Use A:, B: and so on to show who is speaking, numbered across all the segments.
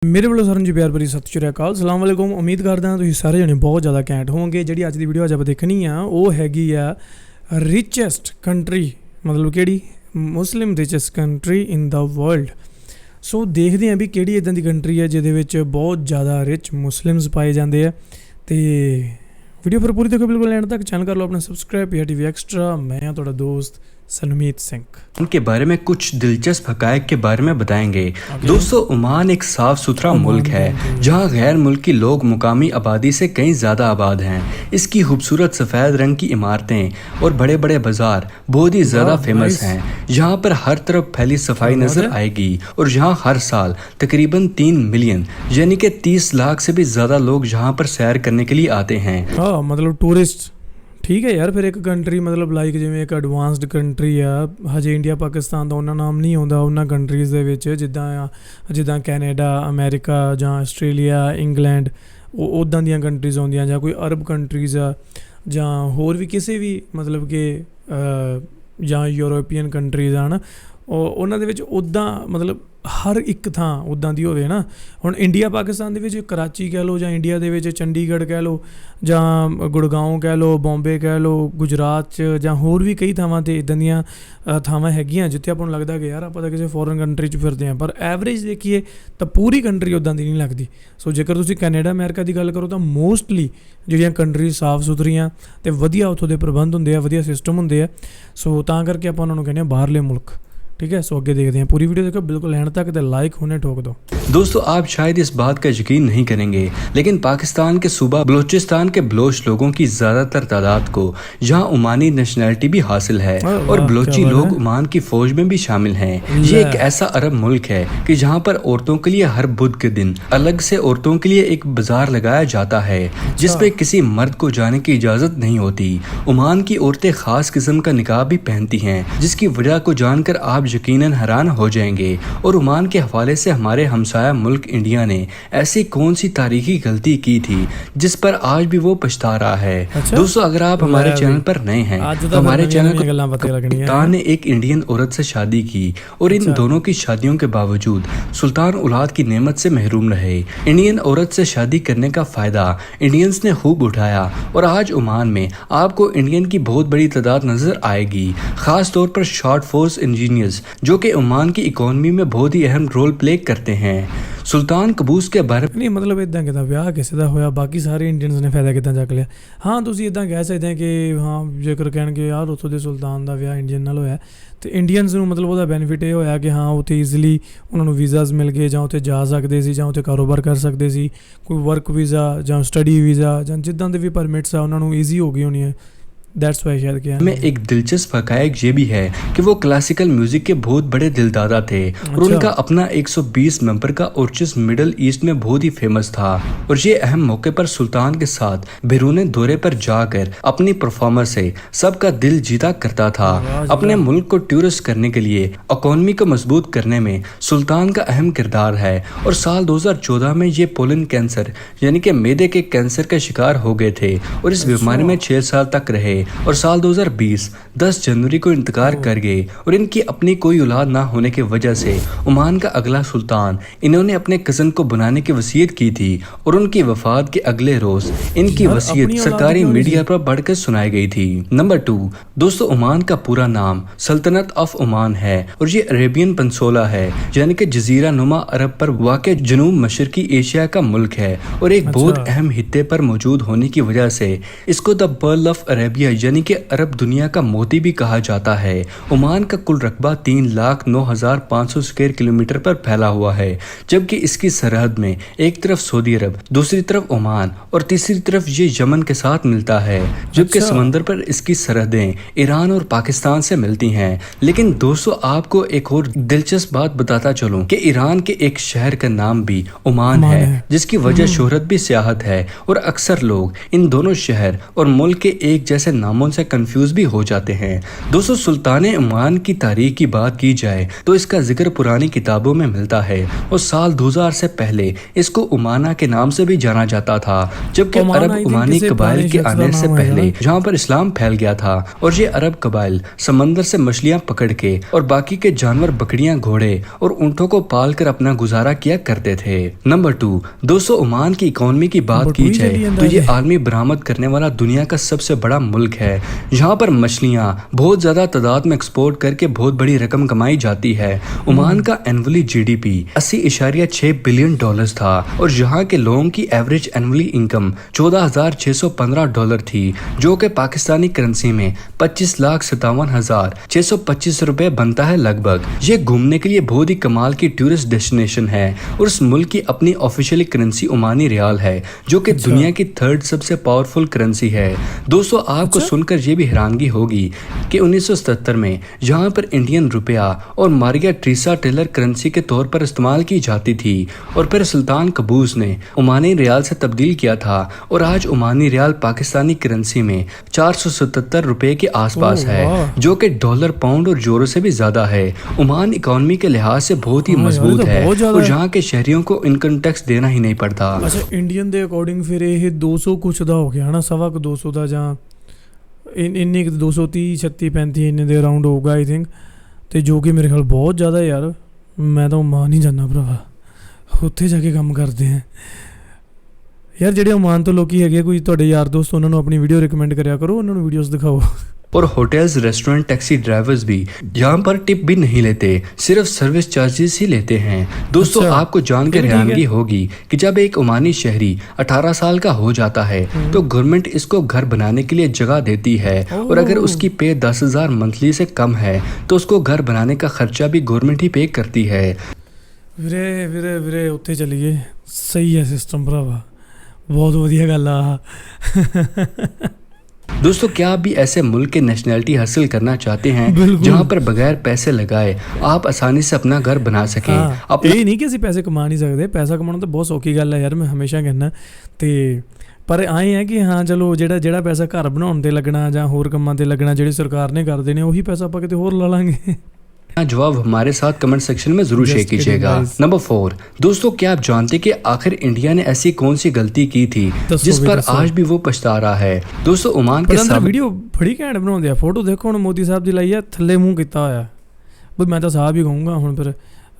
A: ਮੇਰੇ ਵੱਲੋਂ ਸਾਰਿਆਂ ਨੂੰ ਪਿਆਰ ਭਰੀ ਸਤਿ ਸ਼੍ਰੀ ਅਕਾਲ, ਸਲਾਮ ਵਾਲੇਕੁਮ। ਉਮੀਦ ਕਰਦਾ ਹਾਂ ਤੁਸੀਂ ਸਾਰੇ ਜਣੇ ਬਹੁਤ ਜ਼ਿਆਦਾ ਘੈਂਟ ਹੋਵੋਗੇ। ਜਿਹੜੀ ਅੱਜ ਦੀ ਵੀਡੀਓ ਅੱਜ ਆਪਾਂ ਦੇਖਣੀ ਆ ਉਹ ਹੈਗੀ ਆ ਰਿਚੈਸਟ ਕੰਟਰੀ, ਮਤਲਬ ਕਿਹੜੀ ਮੁਸਲਿਮ ਰਿਚੈਸਟ ਕੰਟਰੀ ਇਨ ਦਾ ਵਰਲਡ। ਸੋ ਦੇਖਦੇ ਹਾਂ ਵੀ ਕਿਹੜੀ ਇੱਦਾਂ ਦੀ ਕੰਟਰੀ ਹੈ ਜਿਹਦੇ ਵਿੱਚ ਬਹੁਤ ਜ਼ਿਆਦਾ ਰਿਚ ਮੁਸਲਿਮਸ ਪਾਏ ਜਾਂਦੇ ਆ। ਤੇ ਵੀਡੀਓ ਫਿਰ ਪੂਰੀ ਦੇਖੋ ਬਿਲਕੁਲ ਐਂਡ तक। चैनल कर लो अपना सब्सक्राइब या टीवी एक्स्ट्रा। मैं हाँ थोड़ा दोस्त सनमीत सिंह।
B: उनके बारे में कुछ दिलचस्प हकायक के बारे में बताएंगे। दोस्तों, ओमान एक साफ सुथरा मुल्क है जहाँ गैर मुल्की लोग मुकामी आबादी से कहीं ज़्यादा आबाद हैं। इसकी खूबसूरत सफ़ेद रंग की इमारतें और बड़े बड़े बाजार बहुत ही ज़्यादा फेमस हैं। यहाँ पर हर तरफ फैली सफाई नज़र आएगी और यहाँ हर साल तकरीबन 3 मिलियन यानी कि 30 लाख से भी ज़्यादा लोग यहाँ पर सैर करने के लिए आते हैं।
A: हाँ, मतलब टूरिस्ट ਠੀਕ ਹੈ ਯਾਰ। ਫਿਰ ਇੱਕ ਕੰਟਰੀ ਮਤਲਬ ਲਾਈਕ ਜਿਵੇਂ ਇੱਕ ਐਡਵਾਂਸਡ ਕੰਟਰੀ ਆ, ਹਜੇ ਇੰਡੀਆ ਪਾਕਿਸਤਾਨ ਦਾ ਉਹਨਾਂ ਨਾਮ ਨਹੀਂ ਆਉਂਦਾ ਉਹਨਾਂ ਕੰਟਰੀਜ਼ ਦੇ ਵਿੱਚ, ਜਿੱਦਾਂ ਕੈਨੇਡਾ, ਅਮਰੀਕਾ ਜਾਂ ਆਸਟ੍ਰੇਲੀਆ, ਇੰਗਲੈਂਡ, ਉਹ ਉੱਦਾਂ ਦੀਆਂ ਕੰਟਰੀਜ਼ ਆਉਂਦੀਆਂ, ਜਾਂ ਕੋਈ ਅਰਬ ਕੰਟਰੀਜ਼ ਆ, ਜਾਂ ਹੋਰ ਵੀ ਕਿਸੇ ਵੀ ਮਤਲਬ ਕਿ ਜਾਂ ਯੂਰੋਪੀਅਨ ਕੰਟਰੀਜ਼ ਆ ਨਾ, ਉਹਨਾਂ ਦੇ ਵਿੱਚ ਉੱਦਾਂ ਮਤਲਬ ਹਰ ਇੱਕ ਥਾਂ ਉੱਦਾਂ ਦੀ ਹੋਵੇ ਨਾ। ਹੁਣ ਇੰਡੀਆ ਪਾਕਿਸਤਾਨ ਦੇ ਵਿੱਚ ਕਰਾਚੀ ਕਹਿ ਲਓ, ਜਾਂ ਇੰਡੀਆ ਦੇ ਵਿੱਚ ਚੰਡੀਗੜ੍ਹ ਕਹਿ ਲਓ, ਜਾਂ ਗੁੜਗਾਉਂ ਕਹਿ ਲਓ, ਬੰਬੇ ਕਹਿ ਲਓ, ਗੁਜਰਾਤ 'ਚ ਜਾਂ ਹੋਰ ਵੀ ਕਈ ਥਾਵਾਂ 'ਤੇ ਇੱਦਾਂ ਦੀਆਂ ਥਾਵਾਂ ਹੈਗੀਆਂ ਜਿੱਥੇ ਆਪਾਂ ਨੂੰ ਲੱਗਦਾ ਕਿ ਯਾਰ ਆਪਾਂ ਤਾਂ ਕਿਸੇ ਫੋਰਨ ਕੰਟਰੀ 'ਚ ਫਿਰਦੇ ਹਾਂ। ਪਰ ਐਵਰੇਜ ਦੇਖੀਏ ਤਾਂ ਪੂਰੀ ਕੰਟਰੀ ਉੱਦਾਂ ਦੀ ਨਹੀਂ ਲੱਗਦੀ। ਸੋ ਜੇਕਰ ਤੁਸੀਂ ਕੈਨੇਡਾ, ਅਮਰੀਕਾ ਦੀ ਗੱਲ ਕਰੋ ਤਾਂ ਮੋਸਟਲੀ ਜਿਹੜੀਆਂ ਕੰਟਰੀਜ਼ ਸਾਫ਼ ਸੁਥਰੀਆਂ ਅਤੇ ਵਧੀਆ ਉੱਥੋਂ ਦੇ ਪ੍ਰਬੰਧ ਹੁੰਦੇ ਆ, ਵਧੀਆ ਸਿਸਟਮ ਹੁੰਦੇ ਆ। ਸੋ ਤਾਂ ਕਰਕੇ ਆਪਾਂ ਉਹਨਾਂ ਨੂੰ ਕਹਿੰਦੇ ਹਾਂ ਬਾਹਰਲੇ ਮੁਲਕ। ठीक है, सो आगे देखते हैं। पूरी वीडियो देखो बिल्कुल एंड तक, लाइक होने ठोक दो।
B: दोस्तों, आप शायद इस बात का यकीन नहीं करेंगे, लेकिन पाकिस्तान के सूबा बलूचिस्तान के बलोच लोगों की ज़्यादातर तादाद को यहाँ ओमानी नेशनैलिटी भी हासिल है और बलोची लोग ओमान की फ़ौज में भी शामिल हैं। ये एक ऐसा अरब मुल्क है कि जहाँ पर औरतों के लिए हर बुध के दिन अलग से औरतों के लिए एक बाजार लगाया जाता है जिसपे किसी मर्द को जाने की इजाज़त नहीं होती। ओमान की औरतें ख़ास किस्म का निकाब भी पहनती हैं, जिसकी वजह को जानकर आप यकीनन हैरान हो जाएंगे। और ओमान के हवाले से हमारे हमसाया मुल्क इंडिया ने ऐसी कौन सी तारीखी गलती की थी जिस पर आज भी वो पछता रहा है। दोस्तों, अगर आप हमारे चैनल पर नए हैं तो हमारे चैनल को सुल्तान ने एक इंडियन औरत से शादी की और इन दोनों की शादियों के बावजूद सुल्तान औलाद की नेमत से महरूम रहे। इंडियन औरत से शादी करने का फ़ायदा इंडियंस ने खूब उठाया और आज ओमान में आपको इंडियन की बहुत बड़ी तादाद नज़र आएगी, ख़ास तौर पर शॉर्ट फोर्स इंजीनियर्स जो कि ओमान की इकोनॉमी में बहुत ही अहम रोल प्ले करते हैं। ਸੁਲਤਾਨ ਕਬੂਸ ਕੇ ਬਾਰੇ
A: ਨਹੀਂ, ਮਤਲਬ ਇੱਦਾਂ ਕਿੱਦਾਂ ਵਿਆਹ ਕਿਸੇ ਦਾ ਹੋਇਆ ਬਾਕੀ ਸਾਰੇ ਇੰਡੀਅਨਸ ਨੇ ਫਾਇਦਾ ਕਿੱਦਾਂ ਚੱਕ ਲਿਆ। ਹਾਂ, ਤੁਸੀਂ ਇੱਦਾਂ ਕਹਿ ਸਕਦੇ ਕਿ ਹਾਂ ਜੇਕਰ ਕਹਿਣਗੇ ਯਾਰ ਉੱਥੋਂ ਦੇ ਸੁਲਤਾਨ ਦਾ ਵਿਆਹ ਇੰਡੀਅਨ ਨਾਲ ਹੋਇਆ ਅਤੇ ਇੰਡੀਅਨਸ ਨੂੰ ਮਤਲਬ ਉਹਦਾ ਬੈਨੀਫਿਟ ਇਹ ਹੋਇਆ ਕਿ ਹਾਂ ਉੱਥੇ ਈਜ਼ੀਲੀ ਉਹਨਾਂ ਨੂੰ ਵੀਜ਼ਾਜ਼ ਮਿਲ ਗਏ, ਜਾਂ ਉੱਥੇ ਜਾ ਸਕਦੇ ਸੀ, ਜਾਂ ਉੱਥੇ ਕਾਰੋਬਾਰ ਕਰ ਸਕਦੇ ਸੀ। ਕੋਈ ਵਰਕ ਵੀਜ਼ਾ ਜਾਂ ਸਟੱਡੀ ਵੀਜ਼ਾ ਜਾਂ ਜਿੱਦਾਂ ਦੇ ਵੀ ਪਰਮਿਟਸ ਆ ਉਹਨਾਂ ਨੂੰ ਈਜ਼ੀ ਹੋ ਗਈ ਹੋਣੀ ਹੈ। दैट्स वाई शायद क्या
B: में एक दिलचस्प हकायक ये भी है कि वो क्लासिकल म्यूजिक के बहुत बड़े दिलदादा थे और उनका अपना 120 मेंबर का ऑर्केस्ट्रा मिडल ईस्ट में बहुत ही फेमस था। और ये अहम मौके पर सुल्तान के साथ बैरूने दौरे पर जाकर अपनी परफॉर्मेंस से सबका दिल जीता करता था। अपने मुल्क को टूरिस्ट करने के लिए इकोनॉमी को मजबूत करने में सुल्तान का अहम किरदार है। और साल 2014 में ये पोलन कैंसर यानी कि मैदे के कैंसर का शिकार हो गए थे और इस बीमारी में 6 साल तक रहे और साल 2020 10 जनवरी को इंतकाल कर गए। और इनकी अपनी कोई औलाद ना होने की वजह से ओमान का अगला सुल्तान इन्होंने अपने कज़न को बनाने की वसीयत की थी और उनकी वफात के अगले रोज इनकी वसीयत सरकारी मीडिया पर बढ़कर सुनाई गई थी। नंबर 2, दोस्तों, ओमान का पूरा नाम सल्तनत ऑफ ओमान है और ये अरेबियन पेनिनसुला है यानी कि जजीरा नुमा अरब पर वाक़ जनूब मशरकी एशिया का मुल्क है और एक बहुत अहम हिस्से पर मौजूद होने की वजह से इसको द पर्ल ऑफ अरेबिया यानी कि अरब दुनिया का मोती भी कहा जाता है। ओमान का कुल रकबा 3,09,500 स्क्वायर किलोमीटर पर फैला हुआ है, जबकि इसकी सरहद में एक तरफ सऊदी अरब, दूसरी तरफ ओमान और तीसरी तरफ ये यमन के साथ मिलता है, जबकि समंदर पर इसकी सरहदें ईरान और पाकिस्तान से मिलती हैं। लेकिन दोस्तों, आपको एक और दिलचस्प बात बताता चलूं कि ईरान के एक शहर का नाम भी ओमान है, जिसकी वजह शोहरत भी सियाहत है और अक्सर लोग इन दोनों शहर और मुल्क के एक जैसे नामों से कंफ्यूज भी हो जाते हैं। दोस्तों, सुल्तान ओमान की तारीख की बात की जाए तो इसका जिक्र पुरानी किताबों में मिलता है और साल 2000 से पहले इसको उमाना के नाम से भी जाना जाता था, जबकि अरब उमानी कबाइल के आने से पहले जहाँ पर इस्लाम फैल गया था और ये अरब कबाइल समंदर से मछलियां पकड़ के और बाकी के जानवर बकरियां, घोड़े और ऊंटों को पाल कर अपना गुजारा किया करते थे। नंबर 2, दोस्तों, ओमान की इकोनॉमी की बात की जाए तो ये आलमी बरामद करने वाला दुनिया का सबसे बड़ा मुल्क है। यहाँ पर मछलियां बहुत ज्यादा तादाद में एक्सपोर्ट करके बहुत बड़ी रकम कमाई जाती है। ओमान का एनुअली GDP 80.6 बिलियन डॉलर्स था और यहाँ के लोगों की एवरेज एनुअली इनकम $14,615 थी, जो कि पाकिस्तानी करेंसी में 25,57,625 रुपए बनता है लगभग। ये घूमने के लिए बहुत ही कमाल की टूरिस्ट डेस्टिनेशन है और उस मुल्क की अपनी ऑफिशियल करेंसी ओमानी रियाल है, जो कि दुनिया की 3rd सबसे पावरफुल करेंसी है। दोस्तों, आपको सुनकर ये भी हैरानगी होगी कि 1977 में यहाँ पर इंडियन रुपया और मारिया ट्रीसा टेलर करेंसी के तौर पर इस्तेमाल की जाती थी और फिर सुल्तान कबूस ने ओमानी रियाल से तब्दील किया था और आज ओमानी रियाल पाकिस्तानी करेंसी में 477 रुपए के आसपास है, जो कि डॉलर, पाउंड और यूरो से भी ज्यादा है। ओमान इकोनॉमी के लिहाज से बहुत ही मजबूत है और यहाँ के शहरियों को इनकम टैक्स देना ही नहीं पड़ता।
A: अच्छा, इंडियन ਦੇ ਅਕੋਰਡਿੰਗ ਫਿਰ ਇਹ 200 ਕੁਛ ਦਾ ਹੋ ਗਿਆ ਹਨਾ, 250 ਦਾ ਜਾਂ ਇੰਨੇ 230, 36, 35 ਇੰਨੇ ਦੇ ਅਰਾਊਂਡ ਹੋਊਗਾ ਆਈ ਥਿੰਕ, ਤੇ ਜੋ ਕਿ ਮੇਰੇ ਖਿਆਲ ਬਹੁਤ ਜ਼ਿਆਦਾ ਯਾਰ। ਮੈਂ ਤਾਂ ओमान ਹੀ ਜਾਣਾ ਭਰਾਵਾ, ਉੱਥੇ ਜਾ ਕੇ ਕੰਮ ਕਰਦੇ ਆ ਯਾਰ। ਜਿਹੜੇ ओमान ਤੋਂ ਲੋਕੀ ਹੈਗੇ ਕੋਈ ਤੁਹਾਡੇ ਯਾਰ ਦੋਸਤ, ਉਹਨਾਂ ਨੂੰ ਆਪਣੀ ਵੀਡੀਓ ਰਿਕਮੈਂਡ ਕਰਿਆ ਕਰੋ, ਉਹਨਾਂ ਨੂੰ ਵੀਡੀਓਜ਼ ਦਿਖਾਓ।
B: और होटल्स, रेस्टोरेंट, टैक्सी ड्राइवर्स भी यहाँ पर टिप भी नहीं लेते, सिर्फ सर्विस चार्जेस ही लेते हैं। दोस्तों, आपको जानकर हैरानगी होगी कि जब एक ओमानी शहरी 18 साल का हो जाता है तो गवर्नमेंट इसको घर बनाने के लिए जगह देती है और अगर उसकी पे 10,000 मंथली से कम है तो उसको घर बनाने का खर्चा भी गवर्नमेंट ही पे करती है।
A: ਵੀਰੇ ਉੱਥੇ ਚਲੀਏ, ਸਹੀ ਹੈ ਸਿਸਟਮ ਭਰਾਵਾ, ਬਹੁਤ ਵਧੀਆ ਗੱਲ ਆ।
B: दोस्तों, क्या आप भी ऐसे मुल्क के नेशनैलिटी हासिल करना चाहते हैं जहां पर बगैर पैसे लगाए आप आसानी से अपना घर बना सकें?
A: ਇਹ ਨਹੀਂ ਕਿ ਅਸੀਂ ਪੈਸੇ ਕਮਾ ਨਹੀਂ ਸਕਦੇ, ਪੈਸਾ ਕਮਾਉਣਾ ਤਾਂ ਬਹੁਤ ਸੌਖੀ ਗੱਲ ਹੈ ਯਾਰ, ਮੈਂ ਹਮੇਸ਼ਾ ਕਹਿੰਦਾ। ਤੇ ਪਰ ਆਏ ਹੈ ਕਿ ਹਾਂ ਚਲੋ ਜਿਹੜਾ ਪੈਸਾ ਘਰ ਬਣਾਉਣ ਤੇ ਲੱਗਣਾ ਜਾਂ ਹੋਰ ਕੰਮਾਂ ਤੇ ਲੱਗਣਾ ਜਿਹੜੇ ਸਰਕਾਰ ਨੇ ਕਰ ਦੇਣੇ, ਉਹੀ ਪੈਸਾ ਆਪਾਂ ਕਿਤੇ ਹੋਰ ਲਾ ਲਾਂਗੇ।
B: जवाब हमारे साथ कमेंट सेक्शन में जरूर शेयर कीजिएगा। नंबर 4, दोस्तों, क्या आप जानते कि आखिर इंडिया ने ऐसी कौन सी गलती की थी जिस पर आज भी वो पछता रहा है? दोस्तों, ओमान के साथ
A: ਵੀਡੀਓ ਬੜੀ ਘੈਂਟ ਬਣਾਉਂਦੇ ਆ। ਫੋਟੋ ਦੇਖੋ, ਹੁਣ ਮੋਦੀ ਸਾਹਿਬ ਦੀ ਲਾਈ ਆ, ਥੱਲੇ ਮੂੰਹ ਕੀਤਾ ਹੋਇਆ ਬਈ, ਮੈਂ ਤਾਂ ਸਾਹਿਬ ਹੀ ਕਹੂੰਗਾ ਹੁਣ, ਫਿਰ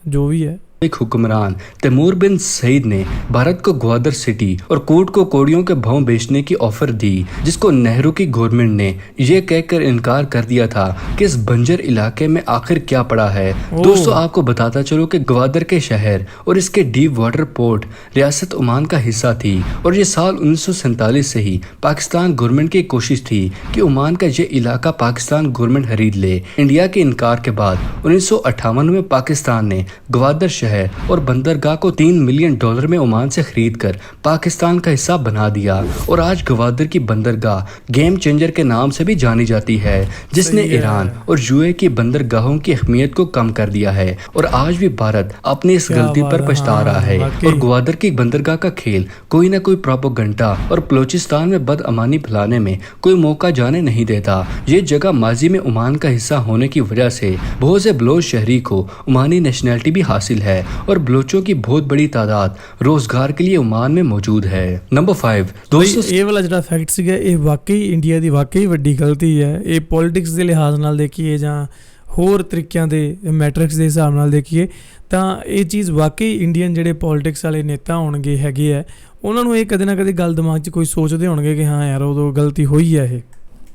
A: ਜੋ ਵੀ ਹੈ।
B: एक हुक्मरान तैमूर बिन सईद ने भारत को ग्वादर सिटी और कोर्ट को कोड़ियों के भाव बेचने की ऑफर दी, जिसको नेहरू की गवर्नमेंट ने यह कहकर इनकार कर दिया था कि इस बंजर इलाके में आखिर क्या पड़ा है। दोस्तों, आपको बताता चलो कि ग्वादर के शहर और इसके डीप वाटर पोर्ट रियासत ओमान का हिस्सा थी और ये साल 1947 से ही पाकिस्तान गवर्नमेंट की कोशिश थी कि ओमान का ये इलाका पाकिस्तान गवर्नमेंट खरीद ले। इंडिया के इनकार के बाद 1958 में पाकिस्तान ने ग्वादर और बंदरगाह को $3 मिलियन में ओमान से खरीद कर पाकिस्तान का हिस्सा बना दिया और आज ग्वादर की बंदरगाह गेम चेंजर के नाम से भी जानी जाती है, जिसने ईरान और यूएई की बंदरगाहों की अहमियत को कम कर दिया है और आज भी भारत अपनी इस गलती पर पछता रहा है और ग्वादर की बंदरगाह का खेल कोई ना कोई प्रोपेगेंडा और बलूचिस्तान में बदअमानी फैलाने में कोई मौका जाने नहीं देता। ये जगह माजी में ओमान का हिस्सा होने की वजह से बहुत से बलोच शहरी को ओमानी नेशनैलिटी भी हासिल है और बलोचों की बहुत बड़ी तादाद रोजगार के लिए ओमान में मौजूद है। नंबर 5, दोस्तों,
A: ਇਹ ਵਾਲਾ ਜਿਹੜਾ ਫੈਕਟ ਸੀਗਾ, ਇਹ ਵਾਕਈ ਇੰਡੀਆ ਦੀ ਵਾਕਈ ਵੱਡੀ ਗਲਤੀ ਹੈ। ਇਹ ਪੋਲਿਟਿਕਸ ਦੇ ਲਿਹਾਜ਼ ਨਾਲ ਦੇਖੀਏ ਜਾਂ ਹੋਰ ਤਰੀਕਿਆਂ ਦੇ ਮੈਟ੍ਰਿਕਸ ਦੇ ਹਿਸਾਬ ਨਾਲ ਦੇਖੀਏ ਤਾਂ ਇਹ ਚੀਜ਼ ਵਾਕਈ ਇੰਡੀਅਨ ਜਿਹੜੇ ਪੋਲਿਟਿਕਸ ਵਾਲੇ ਨੇਤਾ ਹੋਣਗੇ ਹੈਗੇ ਆ, ਉਹਨਾਂ ਨੂੰ ਇਹ ਕਦੇ ਨਾ ਕਦੇ ਗੱਲ ਦਿਮਾਗ 'ਚ ਕੋਈ ਸੋਚਦੇ ਹੋਣਗੇ ਕਿ ਹਾਂ ਯਾਰ ਉਦੋਂ ਗਲਤੀ ਹੋਈ ਹੈ। ਇਹ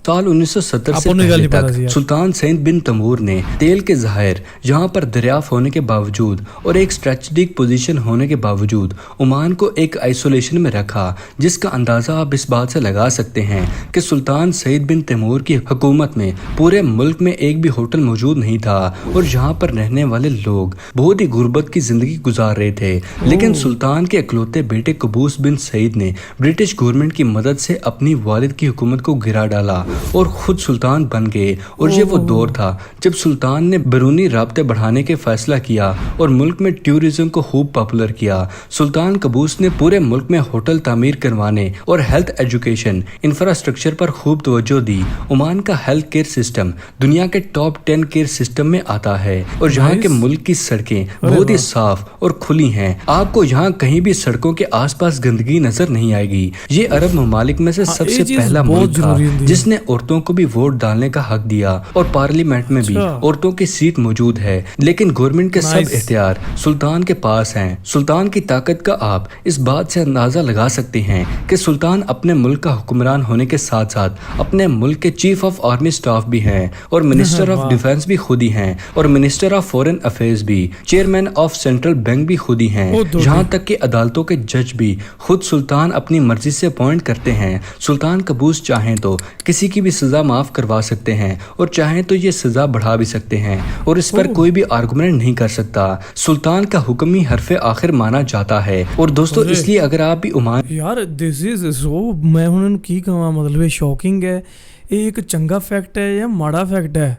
B: साल 1970 से पहले तक सुल्तान सईद बिन तैमूर ने तेल के ज़ाहिर यहाँ पर दरियाफ्त होने के बावजूद और एक स्ट्रेटेजिक पोजीशन होने के बावजूद ओमान को एक आइसोलेशन में रखा, जिसका अंदाज़ा आप इस बात से लगा सकते हैं कि सुल्तान सईद बिन तैमूर की हुकूमत में पूरे मुल्क में एक भी होटल मौजूद नहीं था और यहाँ पर रहने वाले लोग बहुत ही गुर्बत की ज़िंदगी गुजार रहे थे। लेकिन सुल्तान के इकलौते बेटे कबूस बिन सईद ने ब्रिटिश गवर्नमेंट की मदद से अपनी वालिद की हुकूमत को गिरा डाला और खुद सुल्तान बन गए। और ये वो दौर था जब सुल्तान ने बैरूनी राब्ते बढ़ाने के फैसला किया और मुल्क में टूरिज्म को खूब पॉपुलर किया। सुल्तान कबूस ने पूरे मुल्क में होटल तामीर करवाने और हेल्थ एजुकेशन इंफ्रास्ट्रक्चर पर खूब तवज्जो दी। ओमान का हेल्थ केयर सिस्टम दुनिया के टॉप 10 केयर सिस्टम में आता है और यहाँ के मुल्क की सड़कें बहुत ही साफ और खुली हैं। आपको यहाँ कहीं भी सड़कों के आसपास गंदगी नजर नहीं आएगी। ये अरब ममालिक में से सबसे पहला मुल्क था जिसने औरतों को भी वोट डालने का हक दिया और पार्लियामेंट में भी औरतों की सीट मौजूद है। लेकिन गवर्नमेंट के सब इख्तियार सुल्तान के पास हैं। सुल्तान की ताकत का आप इस बात से अंदाजा लगा सकते हैं कि सुल्तान अपने मुल्क का हुक्मरान होने के साथ साथ अपने मुल्क के चीफ ऑफ आर्मी स्टाफ भी हैं और मिनिस्टर ऑफ डिफेंस भी खुद ही हैं और मिनिस्टर ऑफ फॉरेन अफेयर्स भी, चेयरमैन ऑफ सेंट्रल बैंक भी खुद ही हैं। यहाँ तक कि अदालतों के जज भी खुद सुल्तान अपनी मर्जी से अपॉइंट करते हैं। सुल्तान कबूस चाहें तो किसी की भी सजा माफ करवा सकते हैं और चाहें तो ये सजा बढ़ा भी सकते हैं और इस पर कोई भी आर्गुमेंट नहीं कर सकता। सुल्तान का हुक्म ही हरफे आखिर माना जाता है। और दोस्तों इसलिए अगर आप भी ओमान
A: यार दिस इज सो, मैं हुण की कहां, मतलब ये शॉकिंग है। ਇਹ ਇੱਕ ਚੰਗਾ ਫੈਕਟ ਹੈ ਜਾਂ ਮਾੜਾ ਫੈਕਟ ਹੈ?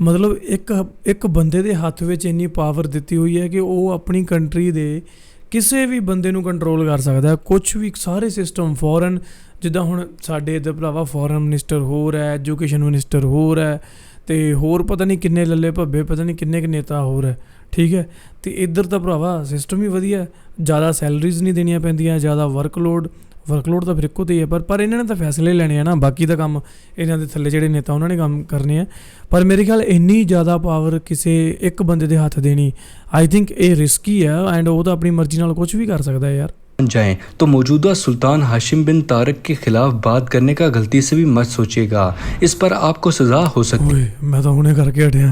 A: ਮਤਲਬ ਇੱਕ ਬੰਦੇ ਦੇ ਹੱਥ ਵਿੱਚ ਇੰਨੀ ਪਾਵਰ ਦਿੱਤੀ ਹੋਈ ਹੈ ਕਿ ਉਹ ਆਪਣੀ ਕੰਟਰੀ ਦੇ ਕਿਸੇ ਵੀ ਬੰਦੇ ਨੂੰ ਕੰਟਰੋਲ ਕਰ ਸਕਦਾ ਹੈ। ਕੁਛ ਵੀ ਸਾਰੇ ਸਿਸਟਮ ਫੋਰਨ, ਜਿੱਦਾਂ ਹੁਣ ਸਾਡੇ ਇੱਧਰ ਭਰਾਵਾ ਫੋਰਨ ਮਿਨਿਸਟਰ ਹੋਰ ਹੈ, ਐਜੂਕੇਸ਼ਨ ਮਿਨਿਸਟਰ ਹੋਰ ਹੈ, ਅਤੇ ਹੋਰ ਪਤਾ ਨਹੀਂ ਕਿੰਨੇ ਲੱਲੇ ਭੱਬੇ, ਪਤਾ ਨਹੀਂ ਕਿੰਨੇ ਕੁ ਨੇਤਾ ਹੋਰ ਹੈ। ਠੀਕ ਹੈ, ਅਤੇ ਇੱਧਰ ਤਾਂ ਭਰਾਵਾ ਸਿਸਟਮ ਹੀ ਵਧੀਆ, ਜ਼ਿਆਦਾ ਸੈਲਰੀਜ਼ ਨਹੀਂ ਦੇਣੀਆਂ ਪੈਂਦੀਆਂ, ਜ਼ਿਆਦਾ ਵਰਕਲੋਡ ਤਾਂ ਫਿਰ ਇੱਕੋ 'ਤੇ ਹੀ ਹੈ। ਪਰ ਇਹਨਾਂ ਨੇ ਤਾਂ ਫੈਸਲੇ ਲੈਣੇ ਆ ਨਾ, ਬਾਕੀ ਦਾ ਕੰਮ ਇਹਨਾਂ ਦੇ ਥੱਲੇ ਜਿਹੜੇ ਨੇਤਾ ਉਹਨਾਂ ਨੇ ਕੰਮ ਕਰਨੇ ਆ। ਪਰ ਮੇਰੇ ਖਿਆਲ ਇੰਨੀ ਜ਼ਿਆਦਾ ਪਾਵਰ ਕਿਸੇ ਇੱਕ ਬੰਦੇ ਦੇ ਹੱਥ ਦੇਣੀ, ਆਈ ਥਿੰਕ ਇਹ ਰਿਸਕੀ ਹੈ ਐਂਡ ਉਹ ਤਾਂ ਆਪਣੀ ਮਰਜ਼ੀ ਨਾਲ ਕੁਛ ਵੀ ਕਰ ਸਕਦਾ ਹੈ ਯਾਰ।
B: जाएं तो मौजूदा सुल्तान हाशिम बिन तारिक के खिलाफ बात करने का गलती से भी मत सोचिएगा, इस पर आपको सजा हो सकती
A: मैं तो उन्हें करके हटिया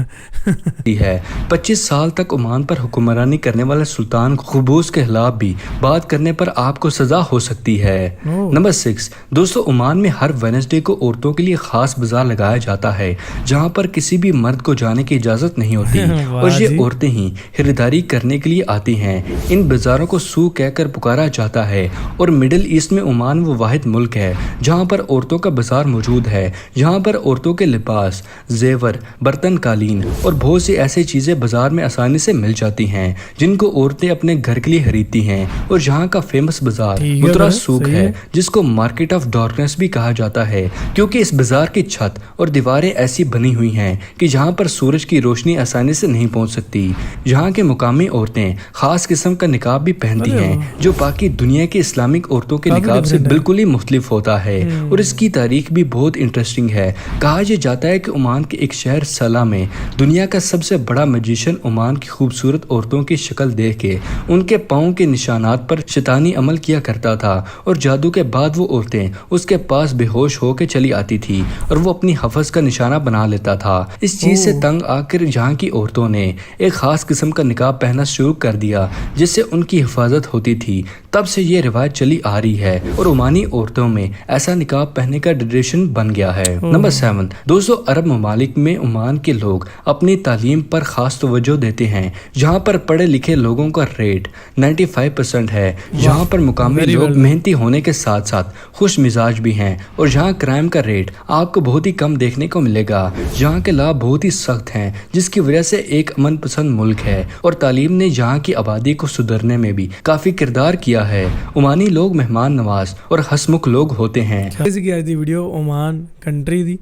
B: है। 25 साल तक ओमान पर हुक्मरानी करने वाले सुल्तान कबूस के खिलाफ भी बात करने पर आपको सजा हो सकती है। नंबर 6 दोस्तों, ओमान में हर वेडनेसडे को औरतों के लिए खास बाजार लगाया जाता है जहाँ पर किसी भी मर्द को जाने की इजाजत नहीं होती और ये औरतें ही खरीदारी करने के लिए आती हैं। इन बाजारों को सूक कहकर पुकारा जाता है और मिडिल ईस्ट में ओमान वो वाहिद मुल्क है जहाँ पर औरतों का बाजार मौजूद है, जहाँ पर औरतों के लिबास, जेवर, बर्तन, कालीन और बहुत सी ऐसी चीज़ें बाजार में आसानी से मिल जाती हैं जिनको औरतें अपने घर के लिए खरीदती हैं। और यहाँ का फेमस बाजार मुतरा सूक है जिसको मार्केट ऑफ डार्कनेस भी कहा जाता है क्योंकि इस बाजार की छत और दीवारें ऐसी बनी हुई हैं कि जहाँ पर सूरज की रोशनी आसानी से नहीं पहुँच सकती। यहाँ के मुकामी औरतें खास किस्म का निकाब भी पहनती हैं जो बाकी दुनिया की इस्लामिक औरतों के निकाब से बिल्कुल ही मुख्तलिफ होता है और इसकी तारीख भी बहुत इंटरेस्टिंग है। कहा यह जाता है कि ओमान के एक शहर सला में दुनिया का सबसे बड़ा मैजिशियन ओमान की खूबसूरत औरतों की शक्ल देख के उनके पाँव के निशानात पर शैतानी अमल किया करता था और जादू के बाद वो औरतें उसके पास बेहोश होकर चली आती थी और वो अपनी हफज का निशाना बना लेता था। इस चीज़ से तंग आकर यहाँ की औरतों ने एक ख़ास किस्म का निकाब पहनना शुरू कर दिया जिससे उनकी हिफाजत होती थी। तब से ये रिवायत चली आ रही है और ओमानी औरतों में ऐसा निकाब पहनने का ट्रेडिशन बन गया है। नंबर 7 दोस्तों, अरब ममालिक में ओमान के लोग अपनी तालीम पर खास तवज्जो देते हैं जहाँ पर पढ़े लिखे लोगों का रेट 95% है। यहाँ पर मुकामी लोग मेहनती होने के साथ साथ खुश मिजाज भी हैं और यहाँ क्राइम का रेट आपको बहुत ही कम देखने को मिलेगा। यहाँ के लाभ बहुत ही सख्त हैं जिसकी वजह से एक अमन पसंद मुल्क है और तालीम ने यहाँ की आबादी को सुधरने में भी काफ़ी किरदार किया है। ओमानी लोग मेहमान नवाज और हसमुख लोग होते हैं।
A: ਅੱਜ ਦੀ video Oman country the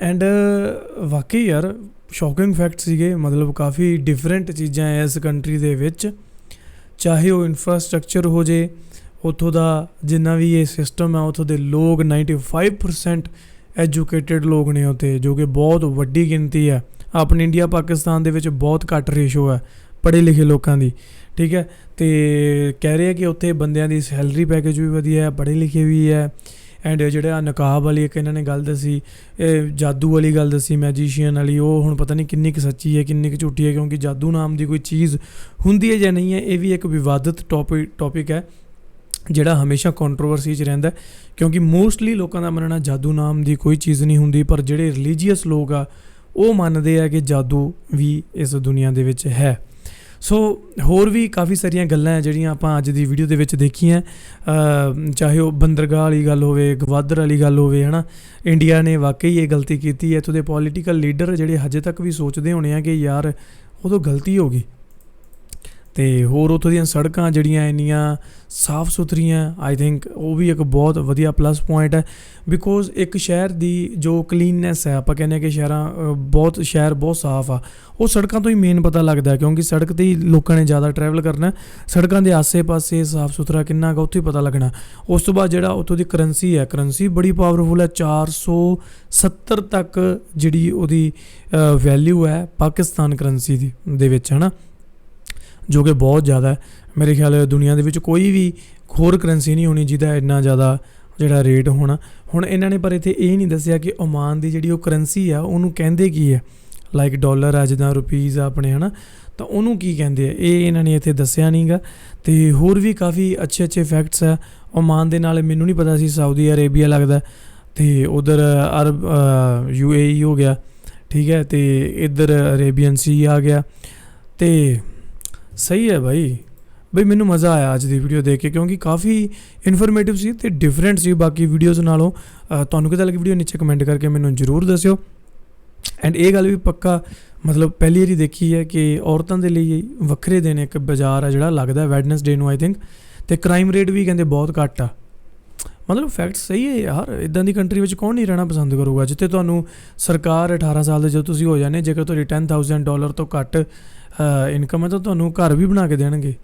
A: and ਵਾਕਈ ਯਾਰ ਸ਼ੌਕਿੰਗ ਫੈਕਟ ਸੀਗੇ, ਮਤਲਬ ਕਾਫੀ ਡਿਫਰੈਂਟ ਚੀਜ਼ਾਂ ਹੈ ਇਸ ਕੰਟਰੀ ਦੇ ਵਿੱਚ, ਚਾਹੇ ਉਹ ਇਨਫਰਾਸਟ੍ਰਕਚਰ ਹੋ ਜੇ, ਉੱਥੋਂ ਦਾ ਜਿੰਨਾ ਵੀ ਇਹ ਸਿਸਟਮ ਹੈ, ਉੱਥੋਂ ਦੇ ਲੋਕ 95% ਐਜੂਕੇਟਿਡ ਲੋਕ ਨੇ ਉੱਥੇ, ਜੋ ਕਿ ਬਹੁਤ ਵੱਡੀ ਗਿਣਤੀ ਹੈ। ਆਪਣੇ ਇੰਡੀਆ ਪਾਕਿਸਤਾਨ ਦੇ ਵਿੱਚ ਬਹੁਤ ਘੱਟ ਰੇਸ਼ੋ ਹੈ ਪੜ੍ਹੇ ਲਿਖੇ ਲੋਕਾਂ ਦੀ, ਠੀਕ ਹੈ। ਅਤੇ ਕਹਿ ਰਹੇ ਆ ਕਿ ਉੱਥੇ ਬੰਦਿਆਂ ਦੀ ਸੈਲਰੀ ਪੈਕੇਜ ਵੀ ਵਧੀਆ ਹੈ, ਪੜ੍ਹੇ ਲਿਖੇ ਵੀ ਹੈ। ਐਂਡ ਜਿਹੜਾ ਨਕਾਬ ਵਾਲੀ ਇੱਕ ਇਹਨਾਂ ਨੇ ਗੱਲ ਦੱਸੀ, ਇਹ ਜਾਦੂ ਵਾਲੀ ਗੱਲ ਦੱਸੀ, ਮੈਜੀਸ਼ੀਅਨ ਵਾਲੀ, ਉਹ ਹੁਣ ਪਤਾ ਨਹੀਂ ਕਿੰਨੀ ਕੁ ਸੱਚੀ ਹੈ ਕਿੰਨੀ ਕੁ ਝੂਠੀ ਹੈ, ਕਿਉਂਕਿ ਜਾਦੂ ਨਾਮ ਦੀ ਕੋਈ ਚੀਜ਼ ਹੁੰਦੀ ਹੈ ਜਾਂ ਨਹੀਂ ਹੈ, ਇਹ ਵੀ ਇੱਕ ਵਿਵਾਦਤ ਟੌਪਿਕ ਹੈ ਜਿਹੜਾ ਹਮੇਸ਼ਾ ਕੰਟਰੋਵਰਸੀ 'ਚ ਰਹਿੰਦਾ, ਕਿਉਂਕਿ ਮੋਸਟਲੀ ਲੋਕਾਂ ਦਾ ਮੰਨਣਾ ਜਾਦੂ ਨਾਮ ਦੀ ਕੋਈ ਚੀਜ਼ ਨਹੀਂ ਹੁੰਦੀ। ਪਰ ਜਿਹੜੇ ਰਿਲੀਜੀਅਸ ਲੋਕ ਆ ਉਹ ਮੰਨਦੇ ਆ ਕਿ ਜਾਦੂ ਵੀ ਇਸ ਦੁਨੀਆ ਦੇ ਵਿੱਚ ਹੈ। ਸੋ ਹੋਰ ਵੀ ਕਾਫੀ ਸਾਰੀਆਂ ਗੱਲਾਂ ਹੈ ਜਿਹੜੀਆਂ ਆਪਾਂ ਅੱਜ ਦੀ ਵੀਡੀਓ ਦੇ ਵਿੱਚ ਦੇਖੀਆਂ, ਚਾਹੇ ਉਹ ਬੰਦਰਗਾਹ ਵਾਲੀ ਗੱਲ ਹੋਵੇ, ਗਵਾਦਰ ਵਾਲੀ ਗੱਲ ਹੋਵੇ, ਹੈ ਨਾ। ਇੰਡੀਆ ਨੇ ਵਾਕਈ ਇਹ ਗਲਤੀ ਕੀਤੀ ਹੈ। ਇੱਥੋਂ ਦੇ ਪੋਲੀਟੀਕਲ ਲੀਡਰ ਜਿਹੜੇ ਹਜੇ ਤੱਕ ਵੀ ਸੋਚਦੇ ਹੋਣੇ ਆ ਕਿ ਯਾਰ ਉਦੋਂ ਗਲਤੀ ਹੋ ਗਈ। ਅਤੇ ਹੋਰ ਉੱਥੋਂ ਦੀਆਂ ਸੜਕਾਂ ਜਿਹੜੀਆਂ ਇੰਨੀਆਂ ਸਾਫ ਸੁਥਰੀਆਂ, ਆਈ ਥਿੰਕ ਉਹ ਵੀ ਇੱਕ ਬਹੁਤ ਵਧੀਆ ਪਲੱਸ ਪੁਆਇੰਟ ਹੈ। ਬਿਕੋਜ਼ ਇੱਕ ਸ਼ਹਿਰ ਦੀ ਜੋ ਕਲੀਨਨੈਸ ਹੈ, ਆਪਾਂ ਕਹਿੰਦੇ ਹਾਂ ਕਿ ਸ਼ਹਿਰ ਬਹੁਤ ਸਾਫ਼ ਆ, ਉਹ ਸੜਕਾਂ ਤੋਂ ਹੀ ਮੇਨ ਪਤਾ ਲੱਗਦਾ, ਕਿਉਂਕਿ ਸੜਕ 'ਤੇ ਹੀ ਲੋਕਾਂ ਨੇ ਜ਼ਿਆਦਾ ਟਰੈਵਲ ਕਰਨਾ। ਸੜਕਾਂ ਦੇ ਆਸੇ ਪਾਸੇ ਸਾਫ ਸੁਥਰਾ ਕਿੰਨਾ ਕੁ ਉੱਥੇ ਹੀ ਪਤਾ ਲੱਗਣਾ। ਉਸ ਤੋਂ ਬਾਅਦ ਜਿਹੜਾ ਉੱਥੋਂ ਦੀ ਕਰੰਸੀ ਬੜੀ ਪਾਵਰਫੁਲ ਹੈ। 470 ਤੱਕ ਜਿਹੜੀ ਉਹਦੀ ਵੈਲਿਊ ਹੈ ਪਾਕਿਸਤਾਨ ਕਰੰਸੀ ਦੇ ਵਿੱਚ, ਹੈ ਨਾ, ਜੋ ਕਿ ਬਹੁਤ ਜ਼ਿਆਦਾ ਹੈ। ਮੇਰੇ ਖਿਆਲ ਦੁਨੀਆ ਦੇ ਵਿੱਚ ਕੋਈ ਵੀ ਹੋਰ ਕਰੰਸੀ ਨਹੀਂ ਹੋਣੀ ਜਿਹਦਾ ਇੰਨਾ ਜ਼ਿਆਦਾ ਜਿਹੜਾ ਰੇਟ ਹੋਣਾ। ਹੁਣ ਇਹਨਾਂ ਨੇ ਪਰ ਇੱਥੇ ਇਹ ਨਹੀਂ ਦੱਸਿਆ ਕਿ ਓਮਾਨ ਦੀ ਜਿਹੜੀ ਉਹ ਕਰੰਸੀ ਆ ਉਹਨੂੰ ਕਹਿੰਦੇ ਕੀ ਹੈ, ਲਾਈਕ ਡਾਲਰ ਆ ਜਿੱਦਾਂ ਰੁਪੀਜ਼ ਆ ਆਪਣੇ, ਹੈ ਨਾ, ਤਾਂ ਉਹਨੂੰ ਕੀ ਕਹਿੰਦੇ ਆ, ਇਹ ਇਹਨਾਂ ਨੇ ਇੱਥੇ ਦੱਸਿਆ ਨਹੀਂ ਗਾ। ਅਤੇ ਹੋਰ ਵੀ ਕਾਫੀ ਅੱਛੇ ਫੈਕਟਸ ਆ ਓਮਾਨ ਦੇ ਨਾਲ। ਮੈਨੂੰ ਨਹੀਂ ਪਤਾ ਸੀ ਸਾਊਦੀ ਅਰੇਬੀਆ ਲੱਗਦਾ, ਅਤੇ ਉੱਧਰ UAE ਹੋ ਗਿਆ, ਠੀਕ ਹੈ, ਅਤੇ ਇੱਧਰ ਅਰੇਬੀਅਨ ਸੀ ਆ ਗਿਆ। ਅਤੇ ਸਹੀ ਹੈ ਬਈ ਮੈਨੂੰ ਮਜ਼ਾ ਆਇਆ ਅੱਜ ਦੀ ਵੀਡੀਓ ਦੇਖ ਕੇ, ਕਿਉਂਕਿ ਕਾਫੀ ਇਨਫੋਰਮੇਟਿਵ ਸੀ ਅਤੇ ਡਿਫਰੈਂਟ ਸੀ ਬਾਕੀ ਵੀਡੀਓਜ਼ ਨਾਲੋਂ। ਤੁਹਾਨੂੰ ਕਿੱਦਾਂ ਲੱਗੀ ਵੀਡੀਓ ਨੀਚੇ ਕਮੈਂਟ ਕਰਕੇ ਮੈਨੂੰ ਜ਼ਰੂਰ ਦੱਸਿਓ। ਐਂਡ ਇਹ ਗੱਲ ਵੀ ਪੱਕਾ ਮਤਲਬ ਪਹਿਲੀ ਵਾਰੀ ਦੇਖੀ ਹੈ ਕਿ ਔਰਤਾਂ ਦੇ ਲਈ ਵੱਖਰੇ ਦਿਨ ਇੱਕ ਬਾਜ਼ਾਰ ਆ ਜਿਹੜਾ ਲੱਗਦਾ ਵੈਡਨਸਡੇ ਨੂੰ, ਆਈ ਥਿੰਕ। ਅਤੇ ਕ੍ਰਾਈਮ ਰੇਟ ਵੀ ਕਹਿੰਦੇ ਬਹੁਤ ਘੱਟ ਆ। ਮਤਲਬ ਫੈਕਟ ਸਹੀ ਹੈ ਯਾਰ, ਇੱਦਾਂ ਦੀ ਕੰਟਰੀ ਵਿੱਚ ਕੌਣ ਨਹੀਂ ਰਹਿਣਾ ਪਸੰਦ ਕਰੂਗਾ ਜਿੱਥੇ ਤੁਹਾਨੂੰ ਸਰਕਾਰ 18 ਸਾਲ ਦੇ ਜਦੋਂ ਤੁਸੀਂ ਹੋ ਜਾਂਦੇ, ਜੇਕਰ ਤੁਹਾਡੀ $10,000 ਤੋਂ ਘੱਟ ਇਨਕਮ ਹੈ ਤਾਂ ਤੁਹਾਨੂੰ ਘਰ ਵੀ ਬਣਾ ਕੇ ਦੇਣਗੇ।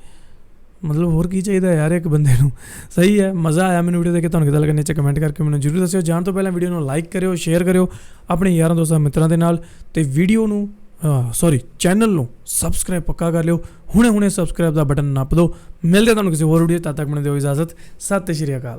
A: ਮਤਲਬ ਹੋਰ ਕੀ ਚਾਹੀਦਾ ਯਾਰ ਇੱਕ ਬੰਦੇ ਨੂੰ। ਸਹੀ ਹੈ, ਮਜ਼ਾ ਆਇਆ ਮੈਨੂੰ ਵੀਡੀਓ ਦੇਖ ਕੇ। ਤੁਹਾਨੂੰ ਕਿੱਦਾਂ ਲੱਗਾ ਨੀਚੇ ਕਮੈਂਟ ਕਰਕੇ ਮੈਨੂੰ ਜ਼ਰੂਰ ਦੱਸਿਓ। ਜਾਣ ਤੋਂ ਪਹਿਲਾਂ ਵੀਡੀਓ ਨੂੰ ਲਾਈਕ ਕਰਿਓ, ਸ਼ੇਅਰ ਕਰਿਓ ਆਪਣੇ ਯਾਰਾਂ ਦੋਸਤਾਂ ਮਿੱਤਰਾਂ ਦੇ ਨਾਲ, ਅਤੇ ਵੀਡੀਓ ਨੂੰ ਚੈਨਲ ਨੂੰ ਸਬਸਕ੍ਰਾਈਬ ਪੱਕਾ ਕਰ ਲਿਓ। ਹੁਣੇ ਸਬਸਕ੍ਰਾਈਬ ਦਾ ਬਟਨ ਨੱਪ ਦਿਓ। ਮਿਲਦੇ ਤੁਹਾਨੂੰ ਕਿਸੇ ਹੋਰ ਵੀਡੀਓ, ਤਦ ਤੱਕ ਮੈਨੂੰ ਦਿਓ ਇਜਾਜ਼ਤ। ਸਤਿ ਸ਼੍ਰੀ ਅਕਾਲ।